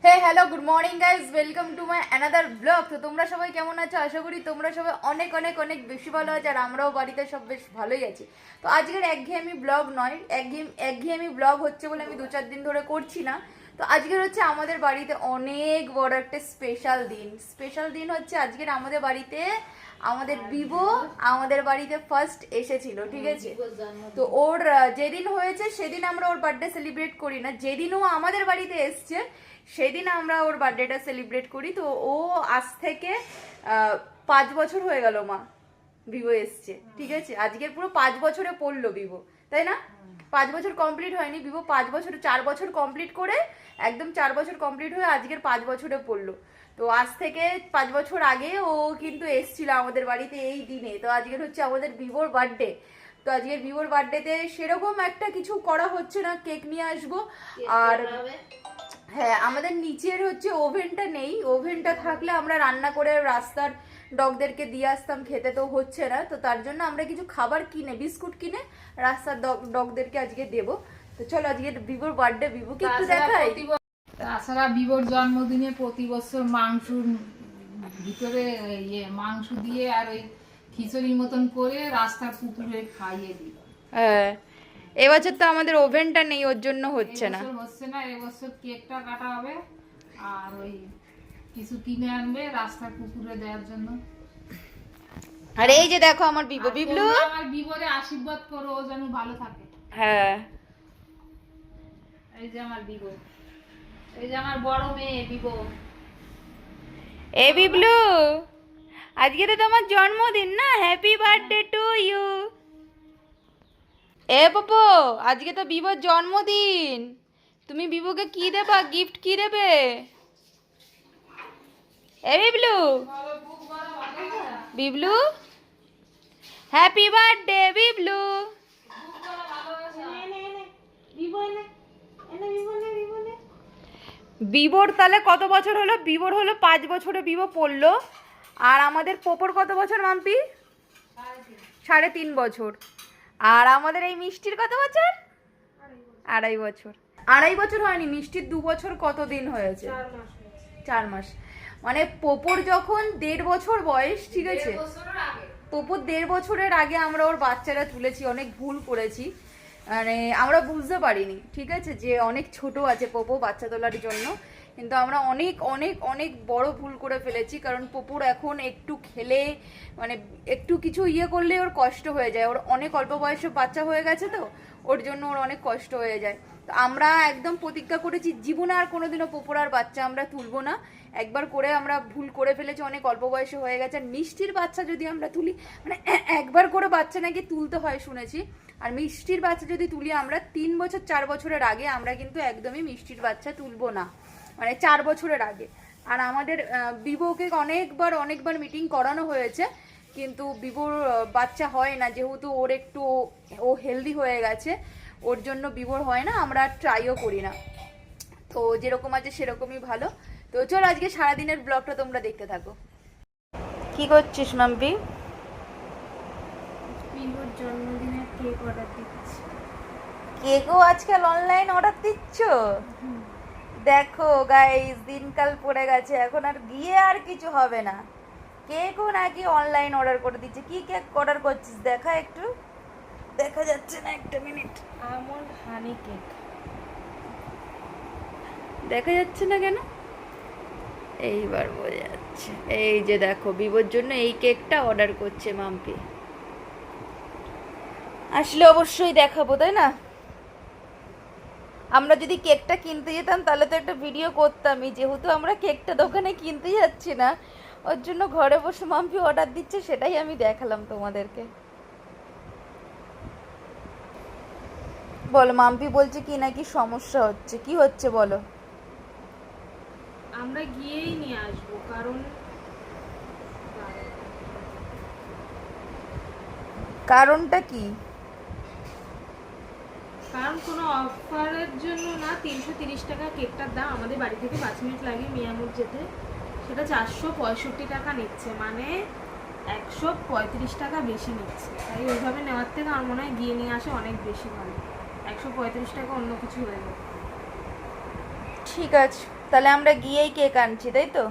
Hey hello good morning guys, welcome to my another blog. তো তোমরা সবাই কেমন আছো? আশা করি তোমরা সবাই অনেক অনেক অনেক বেশি ভালো আছো, আর আমরাও বাড়িতে সব বেশ ভালোই আছি। তো আজকের একঘেয়েমি ব্লগ নয়, একঘেয়েমি ব্লগ হচ্ছে বলে আমি 2-4 দিন ধরে করছি না। তো আজকের হচ্ছে আমাদের বাড়িতে অনেক বড় একটা স্পেশাল দিন হচ্ছে আজকের আমাদের বাড়িতে। আমাদের বিবো আমাদের বাড়িতে ফার্স্ট এসেছিল, ঠিক আছে? তো ওর যেদিন হয়েছে সেদিন আমরা ওর বার্থডে সেলিব্রেট করি না, যেদিন ও আমাদের বাড়িতে এসছে সেদিন আমরা ওর বার্থডেটা সেলিব্রেট করি। তো ও আজ থেকে 5 বছর হয়ে গেল মা বিভো এসছে, ঠিক আছে? আজকের পুরো 5 বছরে পড়লো বিভো, তাই না? 5 বছর কমপ্লিট হয়নি, বিভো 5 বছর 4 বছর কমপ্লিট করে একদম 4 বছর কমপ্লিট হয়ে আজকের 5 বছরে পড়লো। তো আজ থেকে 5 বছর আগে ও কিন্তু এসছিল আমাদের বাড়িতে এই দিনে। তো আজকের হচ্ছে আমাদের বিভোর বার্থডে। তো আজকের বিভোর বার্থডেতে সেরকম একটা কিছু করা হচ্ছে না, কেক নিয়ে আসবো। আর হ্যাঁ, আমাদের নিচের হচ্ছে ওভেনটা নেই, ওভেনটা থাকলে আমরা রান্না করে রাস্তার ডগদেরকে দিয়ে আসতাম, খেতে তো হচ্ছে না। তো তার জন্য আমরা কিছু খাবার কিনে, বিস্কুট কিনে রাস্তার ডগদেরকে আজকে দেবো। তো চলো আজকে বিভোর বার্থডে, বিভোকে একটু দেখাই। তাছাড়া বিভোর জন্মদিনে প্রতি বছর মাংসর ভিতরে মাংস দিয়ে আর ওই খিচুড়ির মতন করে রাস্তার কুকুরে খাইয়ে দিই। হ্যাঁ, এবছর তো আমাদের ওভেনটা নেই, ওর জন্য হচ্ছে না। এবছর কেকটা কাটা হবে আর ওই কিছু কিনে আনবে রাস্তার কুকুরে দেওয়ার জন্য। আর এই যে দেখো আমার বিবলু, আমার বিবরে আশীর্বাদ করো, ও যেন ভালো থাকে। হ্যাঁ, এই যে আমার বিবো, এই যে আমার বড় মেয়ে বিবো। এ বিবলু, আজকে তো তোমার জন্মদিন না? Happy birthday to you. এ পপো, আজকে তো বিভোর জন্মদিন, তুমি বিভোকে কি দেবা, গিফট কি দেবে? এ বিবলু, বিবলু, হ্যাপি বার্থডে বিবলু। বিভোর তাহলে কত বছর হলো? বিভোর হলো 5 বছরে বিভো পড়লো। আর আমাদের পোপোর কত বছর মাম্পি? 3.5 বছর। আর আমাদের এই মিষ্টির কত বছর? 2.5 বছর। 2.5 বছর হয়নি, মিষ্টির 2 বছর কতদিন হয়েছে? 4 মাস। মানে পোপোর যখন 1.5 বছর বয়স, ঠিক আছে, পোপোর 1.5 বছরের আগে আমরা ওর বাচ্চারা তুলেছি। অনেক ভুল করেছি, মানে আমরা বুঝতে পারিনি, ঠিক আছে, যে অনেক ছোট আছে পোপো বাচ্চা তোলার জন্য। কিন্তু আমরা অনেক অনেক অনেক বড় ভুল করে ফেলেছি, কারণ পপুর এখন একটু খেলে মানে একটু কিছু করলে ওর কষ্ট হয়ে যায়। ওর অনেক অল্প বয়সে বাচ্চা হয়ে গেছে, তো ওর জন্য ওর অনেক কষ্ট হয়ে যায়। তো আমরা একদম প্রতিজ্ঞা করেছি জীবনে আর কোনোদিনও পপুর আর বাচ্চা আমরা তুলবো না। একবার করে আমরা ভুল করে ফেলেছি, অনেক অল্প বয়সে হয়ে গেছে। আর মিষ্টির বাচ্চা যদি আমরা তুলি, মানে একবার করে বাচ্চা নাকি তুলতে হয় শুনেছি। আর মিষ্টির বাচ্চা যদি তুলি আমরা 3 বছর 4 বছরের আগে, আমরা কিন্তু একদমই মিষ্টির বাচ্চা তুলবো না, মানে 4 বছরের আগে। আর আমাদের বিভোকে অনেকবার মিটিং করানো হয়েছে, কিন্তু বিভোর বাচ্চা হয় না, যেহেতু ওর একটু ও হেলদি হয়ে গেছে, ওর জন্য বিভোর হয় না, আমরা ট্রাইও করি না। তো যেরকম আছে সেরকমই ভালো। তো চলো আজকে সারাদিনের ব্লগটা তোমরা দেখতে থাকো। কি করছিস মাম্পি? বিভোর জন্মদিনে কেক অর্ডার দিচ্ছি। কেকও আজকাল অনলাইন অর্ডার দিচ্ছ? দেখো গাইস, দিনকাল পড়ে গেছে, এখন আর গিয়ে আর কিছু হবে না, কেকও নাকি অনলাইন অর্ডার করে দিচ্ছে। কি কেক অর্ডার করছিস দেখা একটু? দেখা যাচ্ছে না, একটা মিনিট। আমন্ড হানি কেক। দেখা যাচ্ছে না কেন? এইবার বোঝা যাচ্ছে। এই যে দেখো, বিভোর জন্য এই কেকটা অর্ডার করছে মাম্পি। আসলে অবশ্যই দেখাবো, তাই না? আমরা যদি কেকটা কিনতে যেতাম তাহলে তো একটা ভিডিও করতামই, যেহেতু আমরা কেকটা দোকানে কিনতে যাচ্ছি না, ওর জন্য ঘরে বসে মাম্পি অর্ডার দিচ্ছে, সেটাই আমি দেখালাম তোমাদেরকে। বলো, মাম্পি বলছে কি নাকি সমস্যা হচ্ছে, কি হচ্ছে বলো? আমরা গিয়েই নিয়ে আসবো, কারণটা কি? কারণ কোনো অফারের জন্য না। 330 টাকা কেকটার দাম, আমাদের বাড়ি থেকে 5 মিনিট লাগে মিয়ামুর যেতে, সেটা 465 টাকা নিচ্ছে, মানে 135 টাকা বেশি নিচ্ছে। তাই ওইভাবে নেওয়ার থেকে আমার মনে হয় গিয়ে নিয়ে আসে অনেক বেশি ভালো। 135 টাকা অন্য কিছু হয়ে যাবে। ঠিক আছে। তাহলে আমরা গিয়েই কেক আনছি, তাই তো?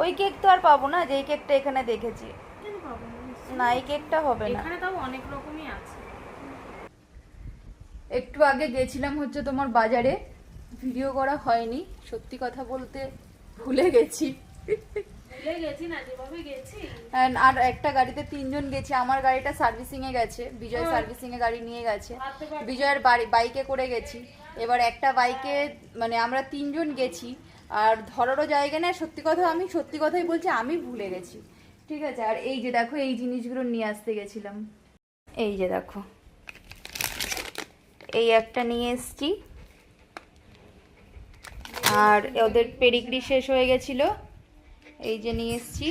ওই কেক তো আর পাবো না, যেই কেকটা এখানে দেখেছি। কেন পাবো না? না, এই কেকটা হবে না। এখানে তাও অনেক রকমই আছে। একটু আগে গেছিলাম হচ্ছে তোমার বাজারে, ভিডিও করা হয়নি, সত্যি কথা বলতে ভুলে গেছি। ভুলে গেছি না, যেভাবে গেছি। আর একটা গাড়িতে 3 জন গেছি, আমার গাড়িটা সার্ভিসিং এ গেছে, বিজয় সার্ভিসিং এ গাড়ি নিয়ে গেছে, বিজয়ের বাইকে করে গেছি। এবার একটা বাইকে মানে আমরা 3 জন গেছি, আর ধরারও জায়গা নেই। সত্যি কথাই বলছি, আমি ভুলে গেছি, ঠিক আছে? আর এই যে দেখো, এই জিনিসগুলো নিয়ে আসতে গেছিলাম, এই যে দেখো, এই একটা নিয়ে এসছি, আর ওদের পেডিগ্রি শেষ হয়ে গেছিল, এই যে নিয়ে এসছি।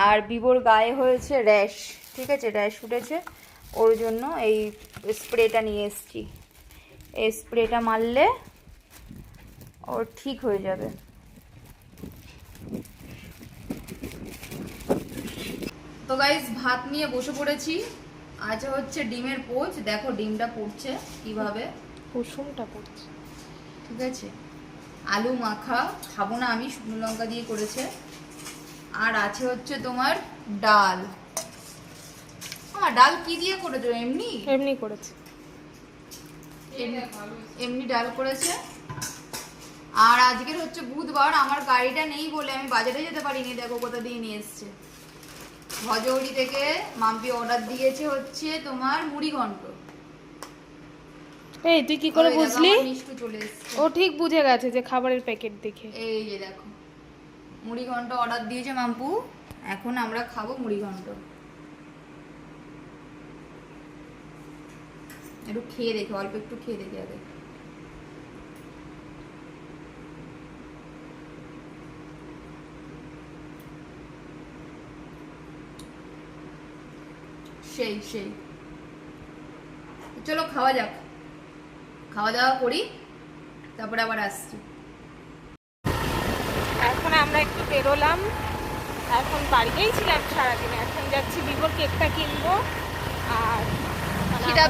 আর বিবোর গায়ে হয়েছে র্যাশ, ঠিক আছে, র্যাশ উঠেছে, ওর জন্য এই স্প্রেটা নিয়ে এসছি। এই স্প্রেটা মারলে ওর ঠিক হয়ে যাবে। তো গাইস, ভাত নিয়ে বসে পড়েছি। আজ হচ্ছে ডিমের পোচ, দেখো ডিমটা পড়ছে কিভাবে, কুসুমটা পড়ছে, ঠিক আছে? আলু মাখা খাবো না আমি, শুকনো লঙ্কা দিয়ে করেছে। আর আছে হচ্ছে তোমার ডাল। আমার ডাল কি দিয়ে করেছো? এমনি এমনি করেছে, এমনি ডাল করেছে। আর আজকের হচ্ছে বুধবার, আমার গাড়িটা নেই বলে আমি বাজারে যেতে পারিনি। দেখো কোথা দিয়ে নিয়ে এসছে, ভজহরি থেকে মাম্পি অর্ডার দিয়েছে হচ্ছে তোমার মুড়ি ঘন্ট। এই তুই কি করে বুঝলি? মিষ্টি চলে এসছে, ও ঠিক বুঝে গেছে যে খাবারের প্যাকেট দেখে। এই যে দেখো, মুড়ি ঘন্ট অর্ডার দিয়েছে মাম্পু, এখন আমরা খাবো মুড়ি ঘন্ট। একটু খেয়ে দেখে, অল্প একটু খেয়ে দেখে আগে। সেই সেই, চলো খাওয়া যাক, খাওয়া দাওয়া করি, তারপরে আবার আসছি। এখন আমরা একটু বেরোলাম, এখন বাড়িতেই ছিলাম সারাদিন, এখন যাচ্ছি বিবোর কেকটা কিনবো। আর খিদা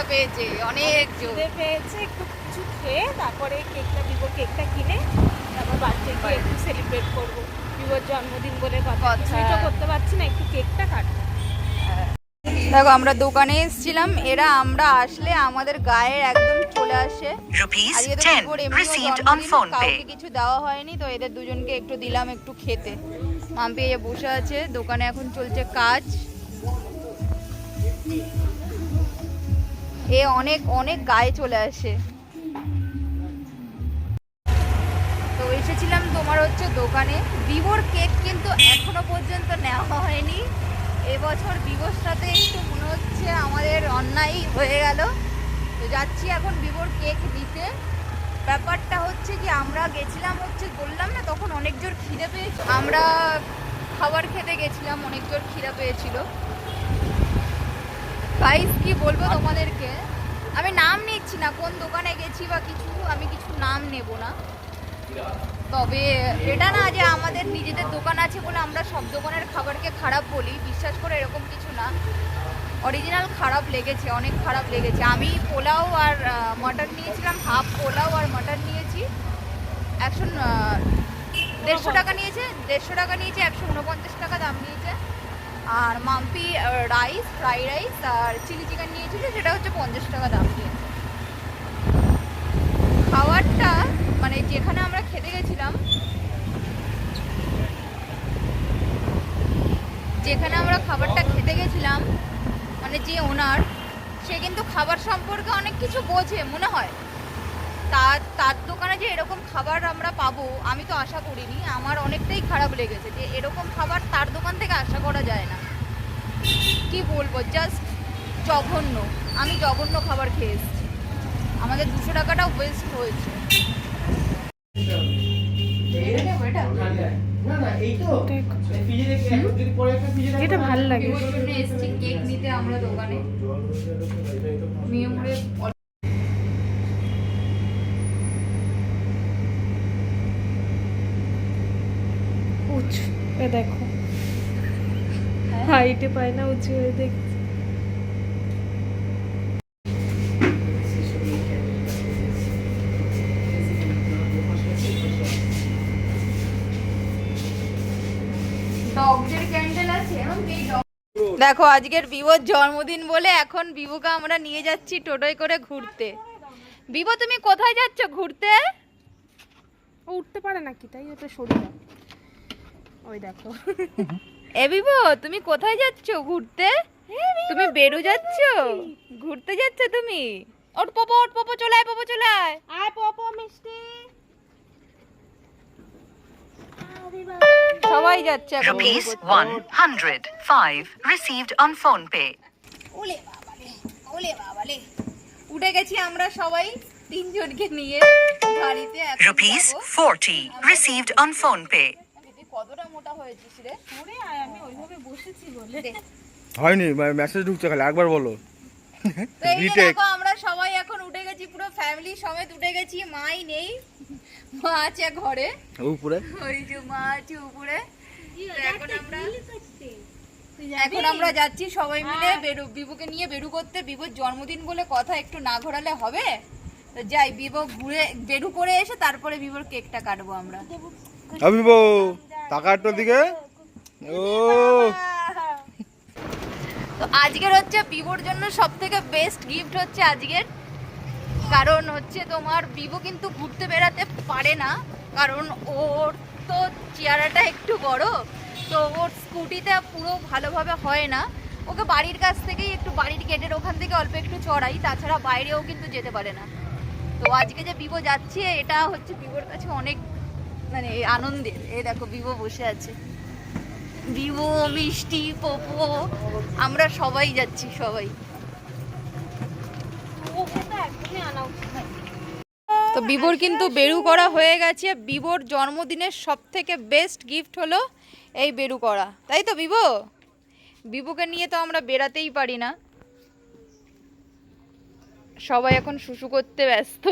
পেয়েছে অনেক জোর। খিদে পেয়েছে, একটু কিছু খেয়ে তারপরে বিবোর কেকটা কিনে তারপর বাড়িতে গিয়ে একটু সেলিব্রেট করবো। বিবোর জন্মদিন বলে কথা, কিছুই তো করতে পারছি না, একটু কেকটা কাটবো। দেখো, আমরা দোকানে এসেছিলাম, এরা আমরা আসলে আমাদের গায়ে একদম চলে আসে। আজকে তো বিবোর এমনিও জন্মদিন, কাউকে কিছু দেওয়া হয়নি, তো এদের দুজনকে একটু দিলাম একটু খেতে। মাম্পি এই বসে আছে, দোকানে এখন চলছে কাজ। এ অনেক অনেক গায়ে চলে আসে। তো এসেছিলাম তোমার হচ্ছে দোকানে, বিবোর কেক কিন্তু এখনো পর্যন্ত নেওয়া হয়নি। এবছর বিবোর সাথে একটু মনে হচ্ছে আমাদের অন্যায় হয়ে গেল। তো যাচ্ছি এখন বিবোর কেক দিতে। ব্যাপারটা হচ্ছে কি, আমরা গেছিলাম হচ্ছে, বললাম না তখন অনেক জোর খিদে পেয়েছিল, আমরা খাবার খেতে গেছিলাম, অনেক জোর খিদে পেয়েছিল। গাইস কি বলবো তোমাদেরকে, আমি নাম নিচ্ছি না কোন দোকানে গেছি বা কিছু, আমি কিছু নাম নেব না। তবে এটা না যে আমাদের নিজেদের দোকান আছে বলে আমরা সব দোকানের খাবারকে খারাপ বলি, বিশ্বাস করে এরকম কিছু না। অরিজিনাল খারাপ লেগেছে, অনেক খারাপ লেগেছে। আমি পোলাও আর মাটন নিয়েছিলাম, হাফ পোলাও আর মাটন নিয়েছি, 150 টাকা নিয়েছে, 150 টাকা নিয়েছে, 149 টাকা দাম নিয়েছে। আর মাম্পি রাইস, ফ্রাই রাইস আর চিলি চিকেন নিয়েছিল, সেটা হচ্ছে 50 টাকা দাম নিয়েছে। খাবারটা মানে যেখানে আমরা খেতে গেছিলাম, খাবারটা খেতে গেছিলাম, মানে যে ওনার, সে কিন্তু খাবার সম্পর্কে অনেক কিছু বোঝে মনে হয়। তার দোকানে যে এরকম খাবার আমরা পাবো আমি তো আশা করিনি। আমার অনেকটাই খারাপ লেগেছে যে এরকম খাবার তার দোকান থেকে আশা করা যায় না। কি বলবো, জাস্ট জঘন্য। আমি জঘন্য খাবার খেয়ে এসেছি, আমাদের 200 টাকাটাও ওয়েস্ট হয়েছে। এটা ভাল লাগে। এসেছি কেক নিতে আমরা দোকানে, মিয়মরে দেখো হাইটে পায় না, উঁচু হয়ে দেখছি। দেখো আজকের বিভোর জন্মদিন বলে এখন বিভুকে আমরা নিয়ে যাচ্ছি টোটোয় করে ঘুরতে। বিভো তুমি কোথায় যাচ্ছ ঘুরতে? ও উঠতে পারে নাকি, তাই ওটা সরে যাও। ওই দেখো। এ বিভো তুমি কোথায় যাচ্ছ ঘুরতে? তুমি বেরু যাচ্ছ ঘুরতে যাচ্ছ তুমি? ওট পপো চলে আয়, পপো চলে আয়। আয় পপো মিষ্টি। সবাই যাচ্ছে এখন বেরু Rupees করতে। 105 received on phone pay. ওলে বাবালে, ওলে বাবালে, উঠে গেছি আমরা সবাই তিনজনকে নিয়ে গাড়িতে। এখন Rupees যাবো। 40 received on phone pay. দিদি কতটা মোটা হয়েছিস রে? সরে আয়, আমি ওইভাবে বসেছি বলে। হয়নি, মেসেজ ঢুকছে খালি, একবার বলো। তো এই যে রিটেক। দেখো আমরা সবাই এখন উঠে গেছি, পুরো ফ্যামিলি সমেত উঠে গেছি। মাই নেই, মা আছে ঘরে, উপরে ওই যে মা আছে উপরে। তো এখন আমরা যাচ্ছি সবাই মিলে বিভুকে নিয়ে বেরু করতে। বিভুর জন্মদিন বলে কথা, একটু না ঘোরালে হবে? তো যাই, বিভু ঘুরে বেরু করে এসে তারপরে বিভুর কেকটা কাটবো আমরা। আবিবো টাকাটার দিকে। ও তো আজকের হচ্ছে বিভুর জন্য সব থেকে বেস্ট গিফট হচ্ছে আজকের, কারণ হচ্ছে তোমার বিভু কিন্তু ঘুরতে বেড়াতে পারে না, কারণ ওর তো চেহারাটা একটু বড়, তো ওর স্কুটিতে পুরো ভালোভাবে হয় না। ওকে বাড়ির কাছ থেকেই একটু বাড়ির গেটের ওখান থেকে অল্প একটু চড়াই, তাছাড়া বাইরেও কিন্তু যেতে পারে না। তো আজকে যে বিভু যাচ্ছে এটা হচ্ছে বিভুর কাছে অনেক মানে আনন্দের। এই দেখো বিভু বসে আছে, বিভু, মিষ্টি, পপু, আমরা সবাই যাচ্ছি সবাই। ওকে তো একদমই আনা উচিত নয়। তো বিভোর কিন্তু বেরু করা হয়ে গেছে। বিভোর জন্মদিনের সব থেকে বেস্ট গিফট হলো এই বেরু করা, তাই তো বিভো? বিভুকে নিয়ে তো আমরা বেরাতেই পারি না, সবাই এখন শুশু করতে ব্যস্ত।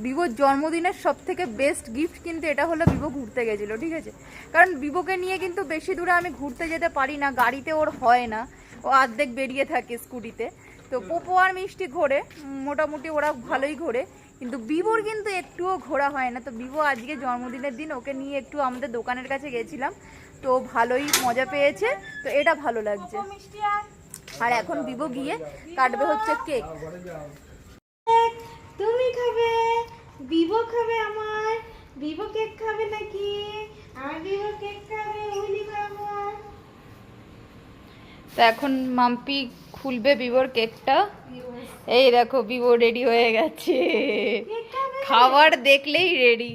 বিভোর জন্মদিনের সব থেকে বেস্ট গিফট কিন্তু এটা হলো, বিভো ঘুরতে গেছিলো, ঠিক আছে? কারণ বিভোকে নিয়ে কিন্তু বেশি দূরে আমি ঘুরতে যেতে পারি না, গাড়িতে ওর হয় না, ও অর্ধেক বেরিয়ে থাকে স্কুটিতে। তো পপো আর মিষ্টি ঘোরে, মোটামুটি ওরা ভালোই ঘোরে, কিন্তু বিভোর কিন্তু একটুও ঘোরা হয় না। তো বিভো আজকে জন্মদিনের দিন ওকে নিয়ে একটু আমাদের দোকানের কাছে গেছিলাম, তো ভালোই মজা পেয়েছে, তো এটা ভালো লাগছে। আর এখন বিভো গিয়ে কাটবে হচ্ছে কেক। তুমি খাবে, বিভো খাবে, আমার বিভো কেক খাবে নাকি? আমার বিভো কেক খাবে, উলি বাবা। তো এখন মাম্পি খুলবে বিভোর কেকটা। এই দেখো বিভো রেডি হয়ে গেছে, খাবার দেখলেই রেডি।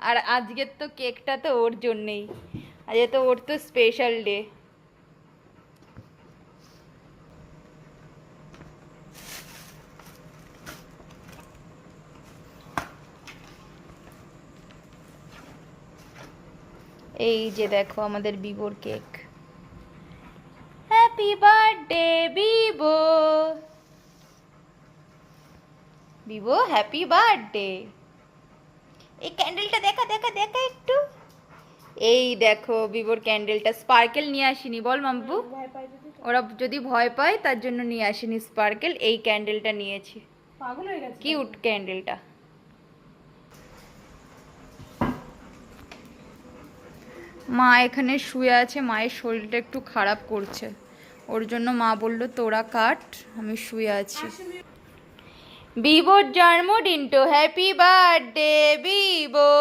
আর আজকের তো কেকটা তো ওর জন্যেই, আজকে তো ওর তো স্পেশাল ডে। এই যে দেখো আমাদের বিভোর cake. Happy birthday Bibho, Bibho happy birthday. এই ক্যান্ডেলটা দেখা দেখা দেখা একটু। এই দেখো বিভোর ক্যান্ডেলটা, স্পার্কেল নিয়ে আসিনি, বল মাম্পু? ওরা যদি ভয় পায় তার জন্য নিয়ে আসিনি স্পার্কেল, এই ক্যান্ডেলটা নিয়েছি। পাগল হয়ে গেছে। কিউট ক্যান্ডেলটা। মা এখানে শুয়ে আছে, মায়ের শরীরটা একটু খারাপ করছে, ওর জন্য মা বললো তোরা কাট, আমি শুয়ে আছি। বিভোর জন্মদিন তো, হ্যাপি বার্থডে বিভো,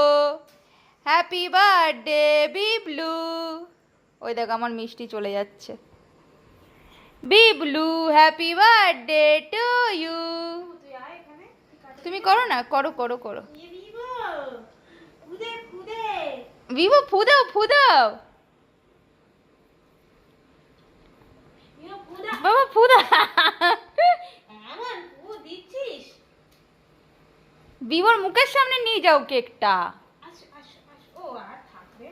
হ্যাপি বার্থডে বিবলু। ওই দেখো আমার মিষ্টি চলে যাচ্ছে। বিবলু হ্যাপি বার্থডে টু ইউ। তুই আয় এখানে। তুমি করো না, করো করো করো। এ বিভো, খুদে খুদে। বিভো ফুদাও ফুদাও, ইয়ো খুদা। বাবা ফুদা। এমন ফু দিচ্ছিস? বিভোর মুখের সামনে নিয়ে যাও কেকটা। আস আস আস। ও আর থাকবে,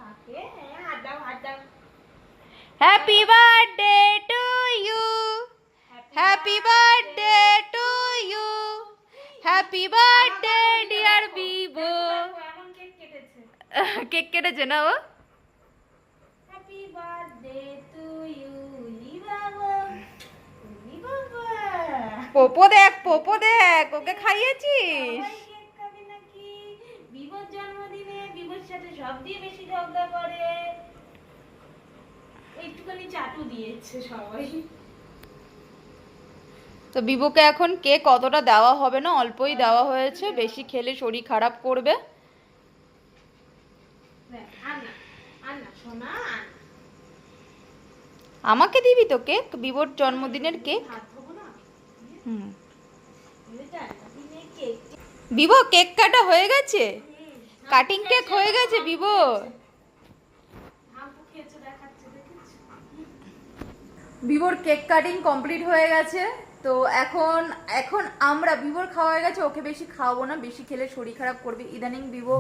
থাকে। হ্যাঁ, হাত দাও হাত দাও। Happy birthday to you, happy birthday to you, happy birthday dear Bibho. এমন কেক কেটেছে। কেক কেটেছে না ও? হ্যাপি বার্থডে টু ইউ উলি বাবা, উলি বাবা। পোপো দেখ, পোপো দেখ, ওকে খাইয়েছিস? সবাই কেক খাবে নাকি? বিভোর জন্মদিনে বিভোর সাথে সব দিয়ে বেশি ঝগড়া করে। ও একটুখানি চাটু দিয়েছে সবাই। তো বিভোকে এখন কেক অতটা দেওয়া হবে না, অল্পই দেওয়া হয়েছে, বেশি খেলে শরীর খারাপ করবে। আর না সোনা, আর না। আমাকে দিবি তো কেক, বিভোর জন্মদিনের কেক? হাত ধোবো না? হুম। বলে জন্মদিনে কেক। বিভো কেক কাটা হয়ে গেছে, কাটিং কেক হয়ে গেছে বিভো। হাঁপু খেয়েছে দেখাচ্ছে, দেখেছো? বিভোর কেক কাটিং কমপ্লিট হয়ে গেছে। তো এখন এখন আমরা বিভোর খাওয়া হয়ে গেছে, ওকে বেশি খাওয়াবো না, বেশি খেলে শরীর খারাপ করবে। ইদানিং বিভো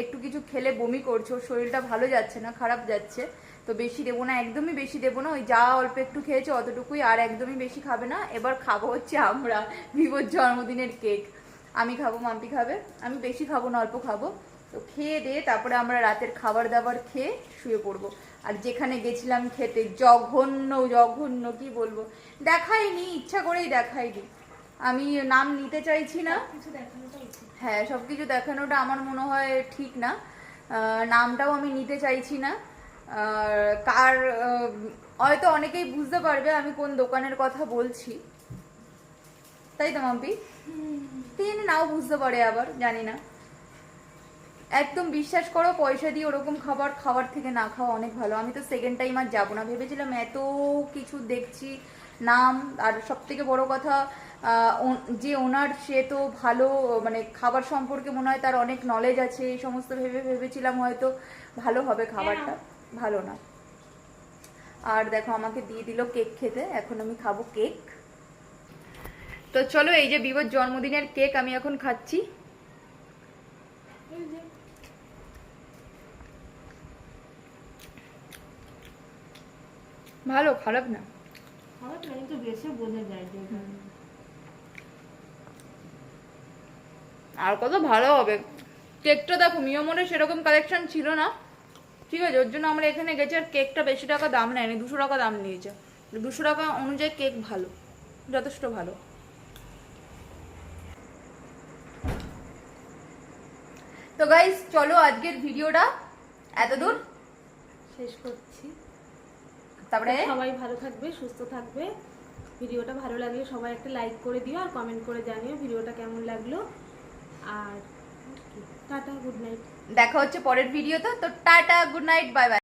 একটু কিছু খেলে বমি করছে, ওর শরীরটা ভালো যাচ্ছে না, খারাপ যাচ্ছে। তো বেশি দেবো না, একদমই বেশি দেবো না, ওই যা অল্প একটু খেয়েছে অতটুকুই, আর একদমই বেশি খাবে না। এবার খাবো হচ্ছে আমরা বিভোর জন্মদিনের কেক। আমি খাবো, মাম্পি খাবে, আমি বেশি খাবো না, অল্প খাবো। তো খেয়ে দিয়ে তারপরে আমরা রাতের খাবার দাবার খেয়ে শুয়ে পড়বো। আর যেখানে গেছিলাম খেতে, জঘন্য জঘন্য কি বলবো, দেখাইনি, ইচ্ছা করেই দেখাইনি। আমি নাম নিতে চাইছি না। কিছু দেখানোটা উচিত। হ্যাঁ, সব কিছু দেখানোটা আমার মনে হয় ঠিক না। নামটাও আমি নিতে চাইছি না। আর কার হয়তো অনেকেই বুঝতে পারবে আমি কোন দোকানের কথা বলছি, তাই তো মাম্পি? তিন নাও বুঝতে পারে, আবার জানি না। একদম বিশ্বাস করো, পয়সা দিয়ে ওরকম খাবার খাওয়ার থেকে না খাওয়া অনেক ভালো। আমি তো সেকেন্ড টাইম আর যাবো না, ভেবেছিলাম এত কিছু দেখছি নাম, আর সব থেকে বড় কথা যে ওনার, সে তো ভালো, মানে খাবার সম্পর্কে মনে হয় তার অনেক নলেজ আছে, এই সমস্ত ভেবেছিলাম হয়তো ভালো হবে খাবারটা, ভালো না। আর দেখো আমাকে দিয়ে দিল কেক খেতে, এখন আমি খাবো কেক। তো চলো, এই যে বিভোর জন্মদিনের কেক আমি এখন খাচ্ছি। এই যে ভালো, খারাপ না। আমার ট্রেন তো বেশি বোঝা যায় যে এটা। আর কত ভালো হবে কেকটা। দেখো মিয়মনের সেরকম কালেকশন ছিল না, ঠিক আছে, ওর জন্য আমরা এখানে গেছি। আর কেকটা বেশি টাকা দাম নেয়নি, 200 টাকা দাম নিয়েছে। 200 টাকা অনুযায়ী কেক ভালো, যথেষ্ট ভালো। তো গাইস চলো আজকের ভিডিওটা এতদূর শেষ করছি। তারপরে সবাই ভালো থাকবে, সুস্থ থাকবে। ভিডিওটা ভালো লাগলে সবাই একটা লাইক করে দিও, আর কমেন্ট করে জানিও ভিডিওটা কেমন লাগলো। আর টাটা, গুড নাইট। দেখা হচ্ছে পরের ভিডিওতে। তো tata, good night, bye bye.